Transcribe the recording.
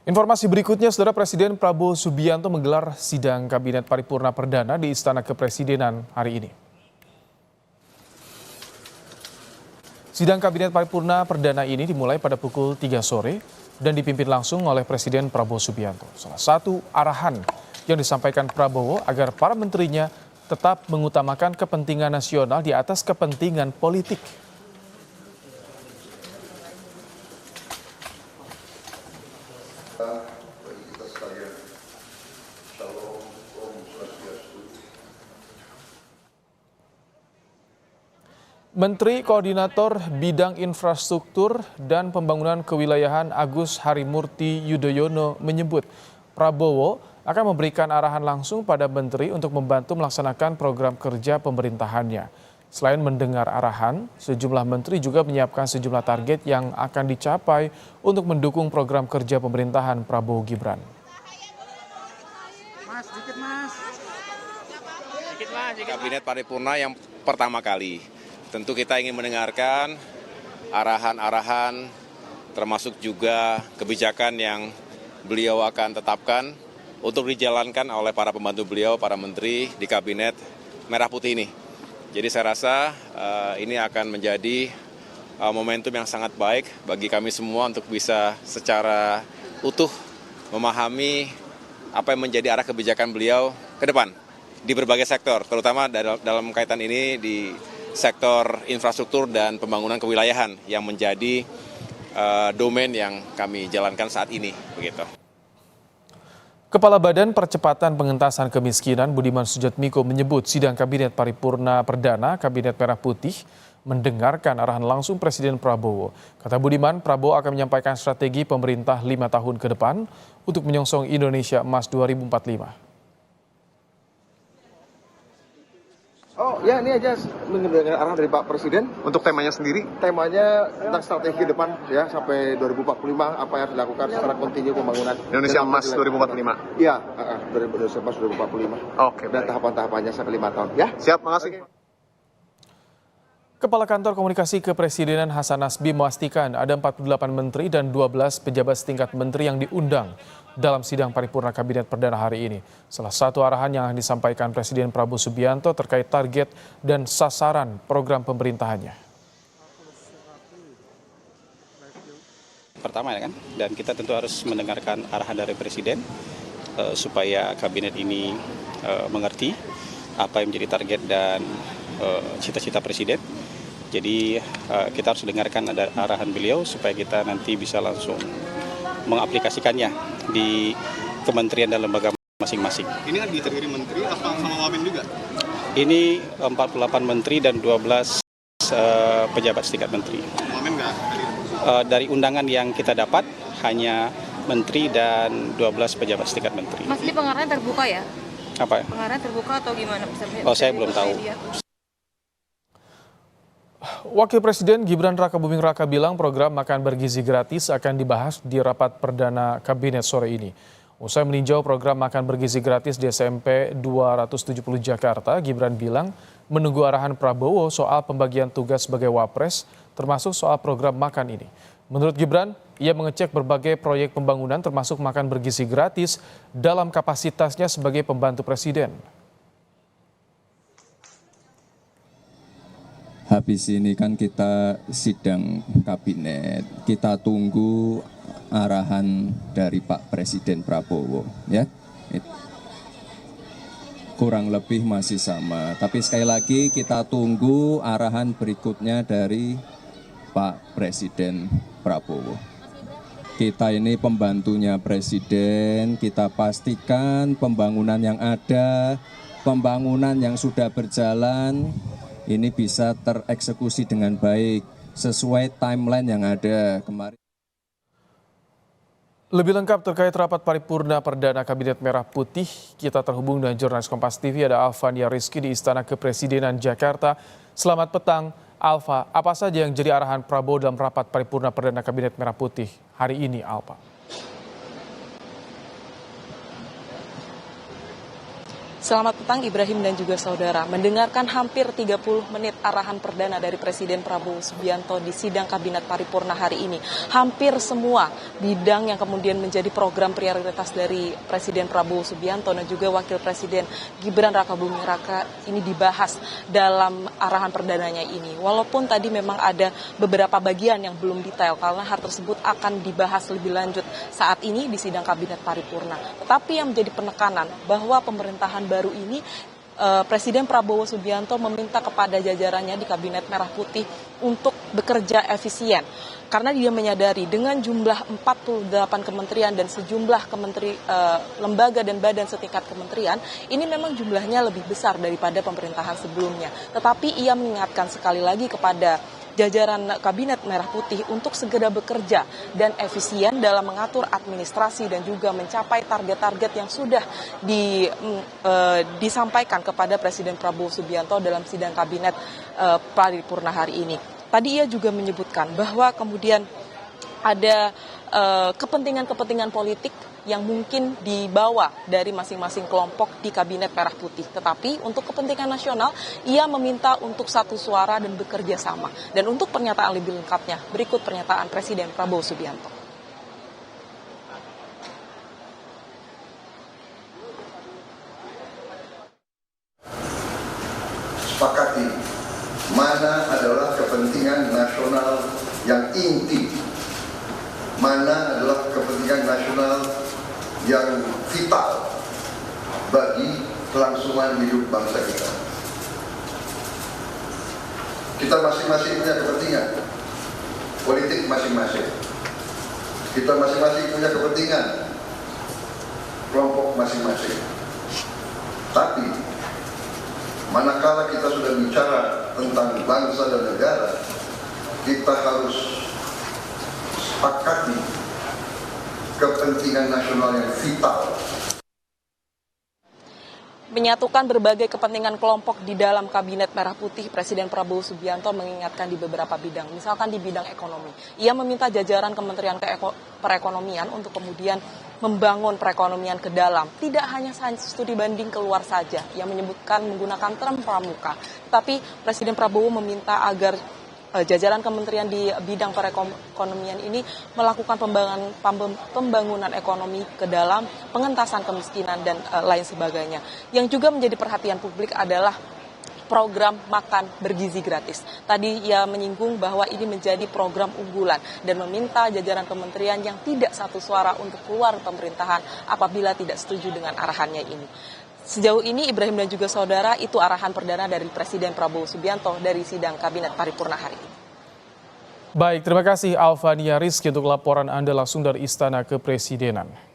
Informasi berikutnya, Saudara, Presiden Prabowo Subianto menggelar sidang Kabinet Paripurna Perdana di Istana Kepresidenan hari ini. Sidang Kabinet Paripurna Perdana ini dimulai pada pukul 3 sore dan dipimpin langsung oleh Presiden Prabowo Subianto. Salah satu arahan yang disampaikan Prabowo agar para menterinya tetap mengutamakan kepentingan nasional di atas kepentingan politik. Bagi kita sekalian, Shalom, Om Swastiastu. Menteri Koordinator Bidang Infrastruktur dan Pembangunan Kewilayahan Agus Harimurti Yudhoyono menyebut Prabowo akan memberikan arahan langsung pada menteri untuk membantu melaksanakan program kerja pemerintahannya. Selain mendengar arahan, sejumlah menteri juga menyiapkan sejumlah target yang akan dicapai untuk mendukung program kerja pemerintahan Prabowo Gibran. Kabinet Paripurna yang pertama kali. Tentu kita ingin mendengarkan arahan-arahan termasuk juga kebijakan yang beliau akan tetapkan untuk dijalankan oleh para pembantu beliau, para menteri di Kabinet Merah Putih ini. Jadi saya rasa ini akan menjadi momentum yang sangat baik bagi kami semua untuk bisa secara utuh memahami apa yang menjadi arah kebijakan beliau ke depan di berbagai sektor, terutama dalam kaitan ini di sektor infrastruktur dan pembangunan kewilayahan yang menjadi domain yang kami jalankan saat ini, begitu. Kepala Badan Percepatan Pengentasan Kemiskinan Budiman Sujatmiko menyebut sidang Kabinet Paripurna Perdana Kabinet Merah Putih mendengarkan arahan langsung Presiden Prabowo. Kata Budiman, Prabowo akan menyampaikan strategi pemerintah 5 tahun ke depan untuk menyongsong Indonesia Emas 2045. Oh ya, ini aja mendengar arahan dari Pak Presiden. Untuk temanya sendiri? Temanya tentang strategi depan ya sampai 2045 apa yang harus dilakukan secara kontinu pembangunan Indonesia Emas 2045? Iya, 2045. Oke, dan baik. tahapan-tahapannya sampai 5 tahun ya. Siap, makasih. Kepala Kantor Komunikasi Kepresidenan Hasan Nasbi memastikan ada 48 menteri dan 12 pejabat setingkat menteri yang diundang dalam sidang paripurna Kabinet Perdana hari ini. Salah satu arahan yang disampaikan Presiden Prabowo Subianto terkait target dan sasaran program pemerintahannya. Pertama ya kan, dan kita tentu harus mendengarkan arahan dari Presiden supaya Kabinet ini mengerti apa yang menjadi target dan cita-cita Presiden. Jadi kita harus dengarkan ada arahan beliau supaya kita nanti bisa langsung mengaplikasikannya di kementerian dan lembaga masing-masing. Ini kan terdiri menteri apa sama wamen juga? Ini 48 menteri dan 12 pejabat setingkat menteri. Wamen nggak hadir? Dari undangan yang kita dapat hanya menteri dan 12 pejabat setingkat menteri. Mas, ini pengarahan terbuka ya? Apa ya? Pengarahan terbuka atau gimana? Oh, saya belum tahu. Wakil Presiden Gibran Rakabuming Raka bilang program makan bergizi gratis akan dibahas di rapat perdana Kabinet sore ini. Usai meninjau program makan bergizi gratis di SMP 270 Jakarta, Gibran bilang menunggu arahan Prabowo soal pembagian tugas sebagai wapres, termasuk soal program makan ini. Menurut Gibran, ia mengecek berbagai proyek pembangunan termasuk makan bergizi gratis dalam kapasitasnya sebagai pembantu Presiden. Habis ini kan kita sidang kabinet, kita tunggu arahan dari Pak Presiden Prabowo, ya. Kurang lebih masih sama, tapi sekali lagi kita tunggu arahan berikutnya dari Pak Presiden Prabowo. Kita ini pembantunya Presiden, kita pastikan pembangunan yang ada, pembangunan yang sudah berjalan, ini bisa tereksekusi dengan baik sesuai timeline yang ada kemarin. Lebih lengkap terkait rapat paripurna perdana Kabinet Merah Putih, kita terhubung dengan jurnalis Kompas TV ada Alfania Rizky di Istana Kepresidenan Jakarta. Selamat petang, Alfa. Apa saja yang jadi arahan Prabowo dalam rapat paripurna perdana Kabinet Merah Putih hari ini, Alfa? Selamat petang Ibrahim dan juga saudara. Mendengarkan hampir 30 menit arahan perdana dari Presiden Prabowo Subianto di sidang Kabinet Paripurna hari ini. Hampir semua bidang yang kemudian menjadi program prioritas dari Presiden Prabowo Subianto dan juga Wakil Presiden Gibran Rakabuming Raka ini dibahas dalam arahan perdananya ini. Walaupun tadi memang ada beberapa bagian yang belum detail karena hal tersebut akan dibahas lebih lanjut saat ini di sidang Kabinet Paripurna. Tetapi yang menjadi penekanan bahwa pemerintahan baru ini Presiden Prabowo Subianto meminta kepada jajarannya di Kabinet Merah Putih untuk bekerja efisien. Karena dia menyadari dengan jumlah 48 kementerian dan sejumlah lembaga dan badan setingkat kementerian, ini memang jumlahnya lebih besar daripada pemerintahan sebelumnya. Tetapi ia mengingatkan sekali lagi kepada jajaran Kabinet Merah Putih untuk segera bekerja dan efisien dalam mengatur administrasi dan juga mencapai target-target yang sudah disampaikan kepada Presiden Prabowo Subianto dalam sidang Kabinet Paripurna hari ini. Tadi ia juga menyebutkan bahwa kemudian ada kepentingan-kepentingan politik yang mungkin dibawa dari masing-masing kelompok di Kabinet Merah Putih. Tetapi untuk kepentingan nasional, ia meminta untuk satu suara dan bekerja sama. Dan untuk pernyataan lebih lengkapnya, berikut pernyataan Presiden Prabowo Subianto. Sepakati mana adalah kepentingan nasional yang inti, mana adalah kepentingan nasional yang vital bagi kelangsungan hidup bangsa kita. Kita masing-masing punya kepentingan politik masing-masing. Kita masing-masing punya kepentingan kelompok masing-masing. Tapi manakala kita sudah bicara tentang bangsa dan negara, kita harus sepakati kepentingan nasional yang vital. Menyatukan berbagai kepentingan kelompok di dalam Kabinet Merah Putih, Presiden Prabowo Subianto mengingatkan di beberapa bidang, misalkan di bidang ekonomi. Ia meminta jajaran Kementerian Perekonomian untuk kemudian membangun perekonomian ke dalam. Tidak hanya studi banding keluar saja, yang menyebutkan menggunakan term pramuka. Tapi Presiden Prabowo meminta agar jajaran kementerian di bidang perekonomian ini melakukan pembangunan ekonomi ke dalam, pengentasan kemiskinan dan lain sebagainya. Yang juga menjadi perhatian publik adalah program makan bergizi gratis. Tadi ia menyinggung bahwa ini menjadi program unggulan dan meminta jajaran kementerian yang tidak satu suara untuk keluar pemerintahan apabila tidak setuju dengan arahannya ini. Sejauh ini Ibrahim dan juga saudara, itu arahan perdana dari Presiden Prabowo Subianto dari sidang Kabinet Paripurna hari ini. Baik, terima kasih Alvania Rizky untuk laporan Anda langsung dari Istana Kepresidenan.